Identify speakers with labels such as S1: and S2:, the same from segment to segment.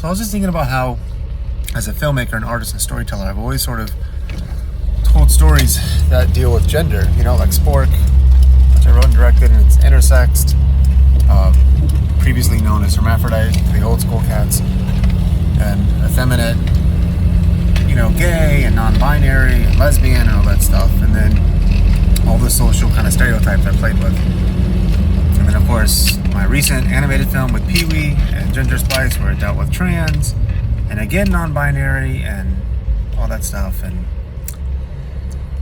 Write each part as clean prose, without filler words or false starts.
S1: So I was just thinking about how, as a filmmaker, and artist, and storyteller, I've always sort of told stories that deal with gender. You know, like Spork, which I wrote and directed, and it's intersexed, previously known as Hermaphrodite, the old school cats, and effeminate, you know, gay and non-binary and lesbian and all that stuff, and then all the social kind of stereotypes I played with. And then, of course, my recent animated film with Pee-wee and Ginger Spice, where it dealt with trans, and again, non-binary, and all that stuff.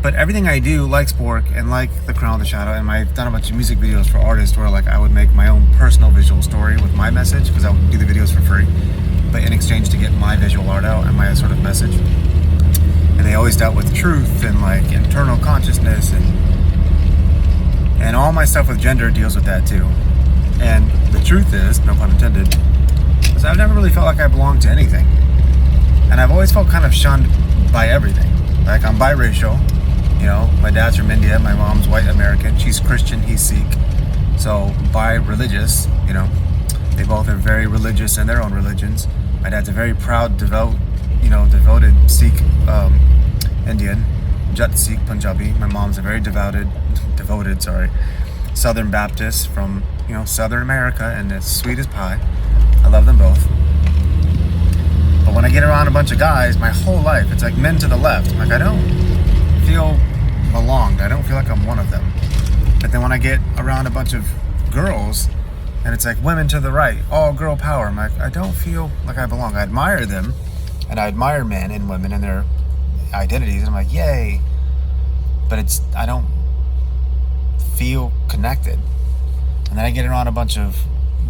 S1: But everything I do, like Spork and like The Crown of the Shadow, and I've done a bunch of music videos for artists where, like, I would make my own personal visual story with my message, because I would do the videos for free, but in exchange to get my visual art out and my sort of message. And they always dealt with truth and, like, internal consciousness, and all my stuff with gender deals with that too. And the truth is, no pun intended, is I've never really felt like I belonged to anything. And I've always felt kind of shunned by everything. Like, I'm biracial, you know, my dad's from India, my mom's white American, she's Christian, he's Sikh. So, bi-religious, you know, they both are very religious in their own religions. My dad's a very proud, devoted Sikh Indian, Jat Sikh Punjabi. My mom's a very devoted, Southern Baptist from, you know, Southern America, and it's sweet as pie. I love them both. But when I get around a bunch of guys, my whole life, it's like men to the left. I'm like, I don't feel belonged. I don't feel like I'm one of them. But then when I get around a bunch of girls, and it's like women to the right, all girl power, I'm like, I don't feel like I belong. I admire them, and I admire men and women and their identities, and I'm like, yay. But I don't feel connected. And then I get around a bunch of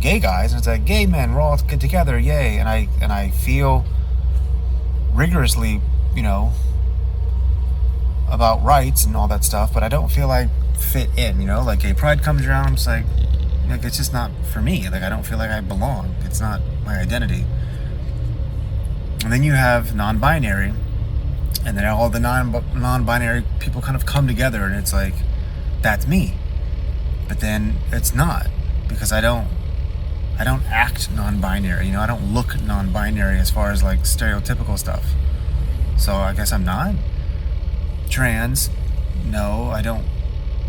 S1: gay guys, and it's like, gay men, we're all good together, yay. And I feel rigorously, you know, about rights and all that stuff, but I don't feel I fit in, you know. Like, gay pride comes around, I'm just like, it's just not for me. Like, I don't feel like I belong. It's not my identity. And then you have non-binary, and then all the non-binary people kind of come together, and it's like, that's me. But then it's not, because I don't act non-binary, you know. I don't look non-binary as far as, like, stereotypical stuff. So I guess I'm not trans. No, I don't.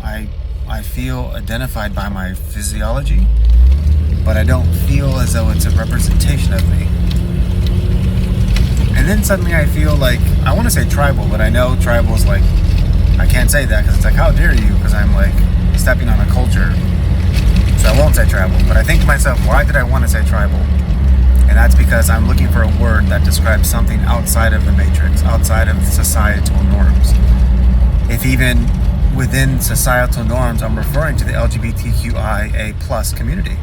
S1: I feel identified by my physiology, but I don't feel as though it's a representation of me. And then suddenly I feel like, I want to say tribal, but I know tribal is like, I can't say that because it's like, how dare you? Because I'm like stepping on a culture. So I won't say tribal, but I think to myself, why did I want to say tribal? And that's because I'm looking for a word that describes something outside of the matrix, outside of societal norms. If even within societal norms, I'm referring to the LGBTQIA plus community.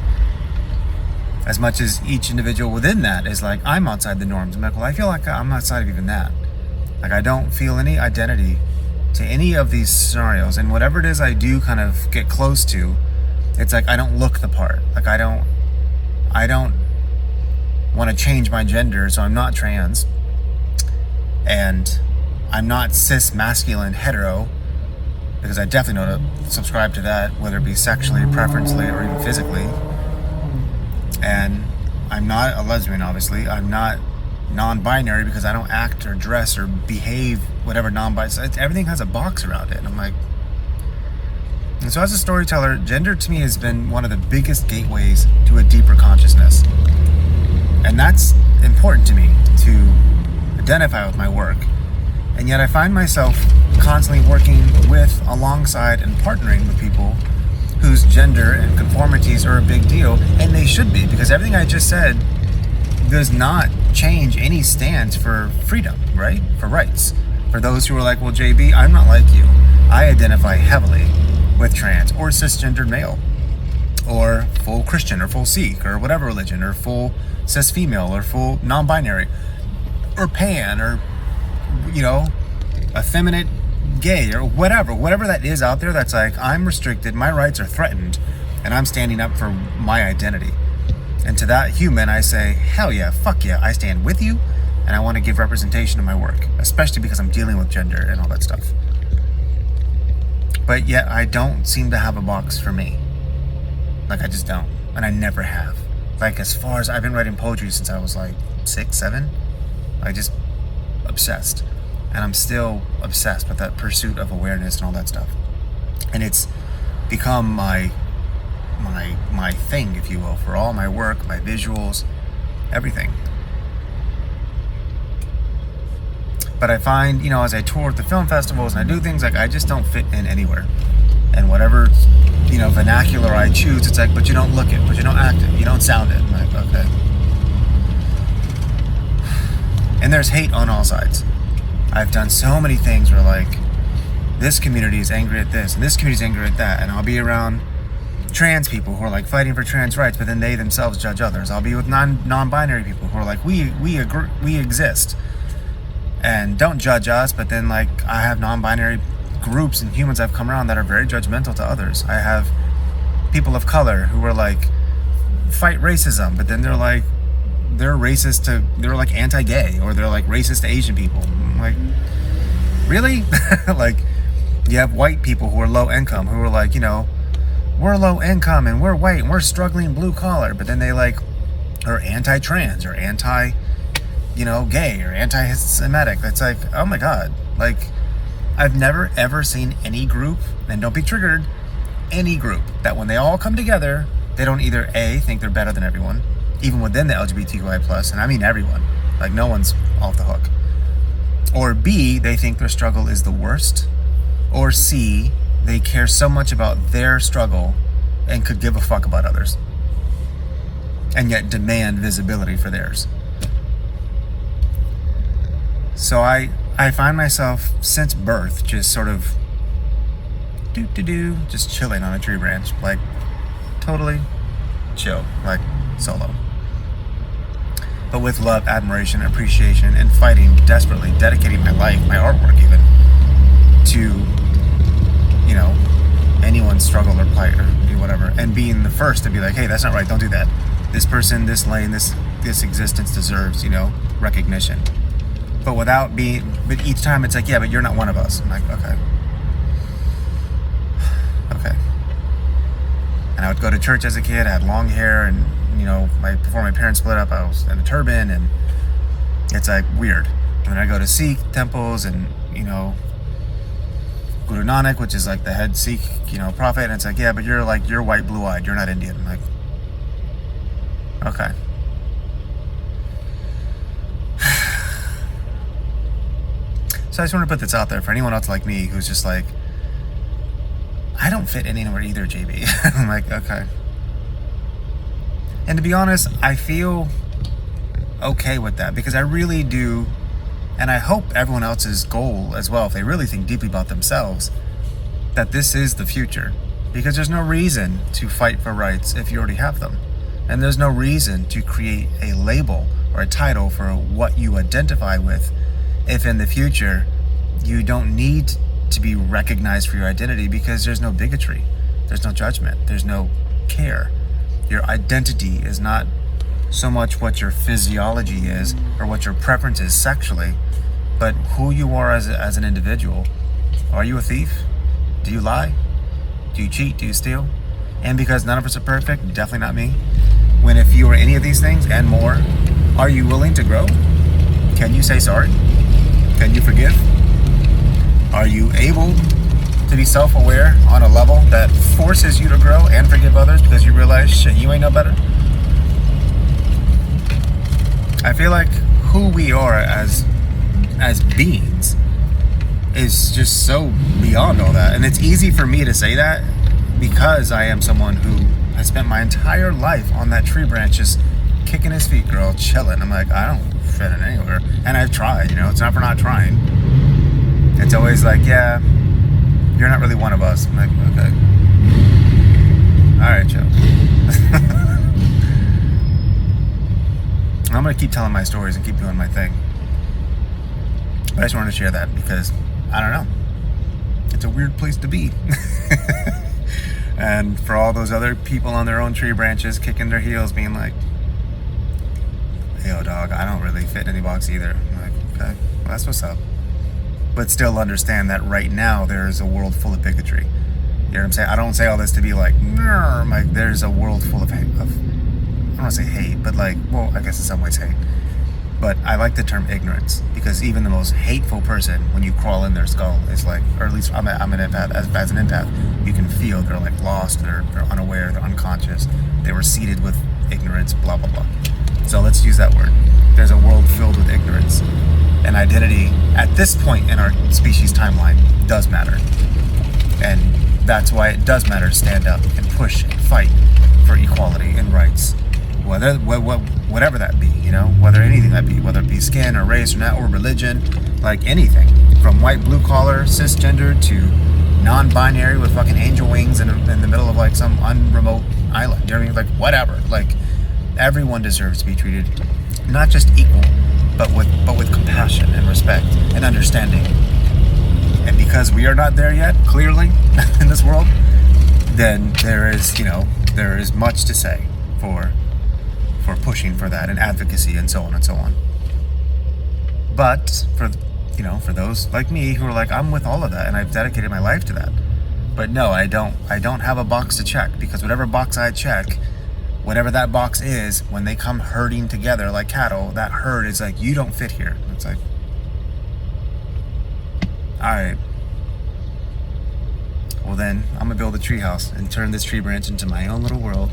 S1: As much as each individual within that is like, I'm outside the norms. I'm like, well, I feel like I'm outside of even that. Like, I don't feel any identity to any of these scenarios. And whatever it is I do kind of get close to, it's like, I don't look the part. Like, I don't want to change my gender, so I'm not trans. And I'm not cis masculine hetero, because I definitely know to subscribe to that, whether it be sexually, preferentially, or even physically. And I'm not a lesbian, obviously. I'm not non-binary, because I don't act or dress or behave whatever non-binary. Everything has a box around it. And I'm like, and so as a storyteller, gender to me has been one of the biggest gateways to a deeper consciousness. And that's important to me, to identify with my work. And yet I find myself constantly working with, alongside, and partnering with people whose gender and conformities are a big deal, and they should be, because everything I just said does not change any stance for freedom, right? For rights. For those who are like, well, JB, I'm not like you. I identify heavily with trans, or cisgendered male, or full Christian, or full Sikh, or whatever religion, or full cis female, or full non-binary, or pan, or, you know, effeminate gay, or whatever that is out there that's like, I'm restricted, my rights are threatened, and I'm standing up for my identity. And to that human, I say, hell yeah, fuck yeah, I stand with you, and I want to give representation in my work, especially because I'm dealing with gender and all that stuff. But yet I don't seem to have a box for me. Like, I just don't. And I never have. Like, as far as I've been writing poetry since I was like 6, 7. I just obsessed. And I'm still obsessed with that pursuit of awareness and all that stuff. And it's become my thing, if you will, for all my work, my visuals, everything. But I find, as I tour at the film festivals and I do things, like, I just don't fit in anywhere. And whatever, vernacular I choose, it's like, but you don't look it, but you don't act it, you don't sound it. I'm like, okay. And there's hate on all sides. I've done so many things where, like, this community is angry at this, and this community is angry at that, and I'll be around trans people who are, like, fighting for trans rights, but then they themselves judge others. I'll be with non-binary people who are like, we agree, we exist, and don't judge us, but then, like, I have non-binary groups and humans I've come around that are very judgmental to others. I have people of color who are like, fight racism, but then they're like, they're racist to, they're like anti-gay, or they're like racist to Asian people. I'm like, really? Like, you have white people who are low income who are like, we're low income and we're white and we're struggling blue collar, but then they like are anti-trans or anti, gay or anti-Semitic. That's like, oh my God. Like, I've never ever seen any group, and don't be triggered, any group that when they all come together, they don't either A, think they're better than everyone, even within the LGBTQI+, and I mean everyone, like no one's off the hook, or B, they think their struggle is the worst, or C, they care so much about their struggle and could give a fuck about others, and yet demand visibility for theirs. So I find myself since birth just sort of just chilling on a tree branch, like totally chill, like solo, but with love, admiration, appreciation, and fighting desperately, dedicating my life, my artwork even, to anyone's struggle or plight or whatever, and being the first to be like, hey, that's not right, don't do that. This person, this lane, this existence deserves recognition. But but each time it's like, yeah, but you're not one of us. I'm like, okay. And I would go to church as a kid. I had long hair, and before my parents split up, I was in a turban, and it's like weird. And then I go to Sikh temples, and Guru Nanak, which is like the head Sikh, prophet, and it's like, yeah, but you're white, blue-eyed. You're not Indian. I'm like, okay. So I just want to put this out there for anyone else like me who's just like, I don't fit in anywhere either, JB. I'm like, okay. And to be honest, I feel okay with that, because I really do, and I hope everyone else's goal as well, if they really think deeply about themselves, that this is the future. Because there's no reason to fight for rights if you already have them. And there's no reason to create a label or a title for what you identify with if in the future you don't need to be recognized for your identity, because there's no bigotry, there's no judgment, there's no care. Your identity is not so much what your physiology is or what your preference is sexually, but who you are as an individual. Are you a thief? Do you lie? Do you cheat? Do you steal? And because none of us are perfect, definitely not me, when if you are any of these things and more, are you willing to grow? Can you say sorry? Can you forgive? Are you able to be self-aware on a level that forces you to grow and forgive others because you realize, shit, you ain't no better? I feel like who we are as beings is just so beyond all that. And it's easy for me to say that because I am someone who has spent my entire life on that tree branch just kicking his feet, girl, chilling. I'm like, I don't fit in anywhere. And I've tried, it's not for not trying. It's always like, yeah, you're not really one of us. I'm like, okay. Alright, Joe. I'm going to keep telling my stories and keep doing my thing. But I just wanted to share that because, I don't know, it's a weird place to be. And for all those other people on their own tree branches kicking their heels being like, yo, dog, I don't really fit in any box either. I'm like, okay, well, that's what's up. But still understand that right now there is a world full of bigotry. You know what I'm saying? I don't say all this to be like, there's a world full of hate. I don't want to say hate, but like, well, I guess in some ways hate. But I like the term ignorance, because even the most hateful person, when you crawl in their skull, is like, or at least I'm an empath. As an empath, you can feel they're like lost, they're unaware, they're unconscious. They were seeded with ignorance, blah blah blah. So let's use that word. There's a world filled with ignorance, and identity at this point in our species timeline does matter, and that's why it does matter to stand up and push and fight for equality and rights. Whatever that be, whether anything that be, whether it be skin or race or not, or religion, like anything, from white, blue collar, cisgender to non-binary with fucking angel wings in the middle of like some unremote island. You know what I mean? Like whatever. Like everyone deserves to be treated not just equal, but with compassion and respect and understanding. And because we are not there yet, clearly, in this world, then there is much to say for pushing for that and advocacy and so on and so on. But for those like me who are like, I'm with all of that and I've dedicated my life to that. But no, I don't have a box to check, because whatever box I check, whatever that box is, when they come herding together like cattle, that herd is like, you don't fit here. It's like, all right, well then I'm gonna build a tree house and turn this tree branch into my own little world.